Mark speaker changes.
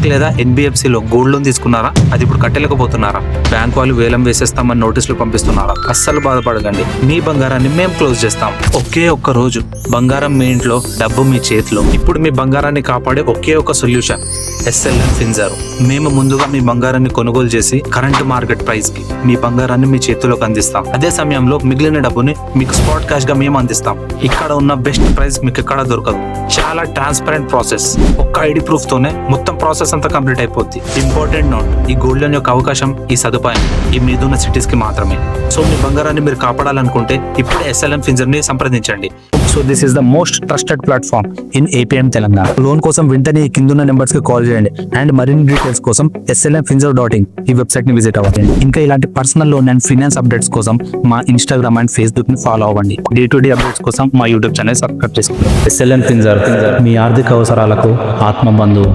Speaker 1: Bank లేదా NBFC లో gold loan తీసుకున్నారా? అది ఇప్పుడు కట్టలేకపోతున్నారా? బ్యాంక్ వాళ్ళు వేలం వేసేస్తామని నోటీసులు పంపిస్తున్నారా? అస్సలు బాధపడకండి, మీ బంగారాన్ని మేము క్లోజ్ చేస్తాం. ఒకే ఒక్క రోజు బంగారం మీ ఇంట్లో, డబ్బు మీ చేతిలో. ఇప్పుడు మీ బంగారాన్ని కాపాడే ఒకే ఒక సొల్యూషన్ SLN ఫిన్సర్వ్. మేము ముందుగా మీ బంగారాన్ని కొనుగోలు చేసి కరెంట్ మార్కెట్ ప్రైస్ కి మీ బంగారాన్ని మీ చేతిలోకి అందిస్తాం. అదే సమయంలో మిగిలిన డబ్బుని మీకు స్పాట్ క్యాష్ గా మేము అందిస్తాం. ఇక్కడ ఉన్న బెస్ట్ ప్రైస్ మీకు ఎక్కడ దొరకదు. చాలా ట్రాన్స్పరెంట్ ప్రాసెస్. ఒక్క ఐడి ప్రూఫ్ తోనే మొత్తం ప్రాసెస్ అంతా కంప్లీట్ అయిపోద్ది. ఇంపార్టెంట్ నోట్, ఈ గోల్డ్ లోన్ యొక్క అవకాశం, ఈ సదుపాయం ఈ మీదున్న సిటీస్ కి మాత్రమే. సో మీ బంగారాన్ని మీరు కాపాడాలనుకుంటే ఇప్పుడే SLN ఫిన్సర్వ్ ని సంప్రదించండి. So this is the most trusted platform in APM Telangana. Loan కోసం వెంటనే కిందున్న నెంబర్స్ కి కాల్ చేయండి అండ్ మరిన్ని డీటెయిల్స్ కోసం slnfinserv.in ఈ వెబ్సైట్ ని విజిట్ అవ్వండి. ఇంకా ఇలాంటి personal loan and finance updates కోసం మా ఇన్స్టాగ్రామ్ అండ్ ఫేస్బుక్ ని ఫాలో అవ్వండి. డే టు డే అప్డేట్స్ కోసం మా యూట్యూబ్ ఛానల్ సబ్స్క్రైబ్ చేసుకోండి. SLN ఫిన్సర్వ్, మీ ఆర్థిక అవసరాలకు ఆత్మ బంధువు.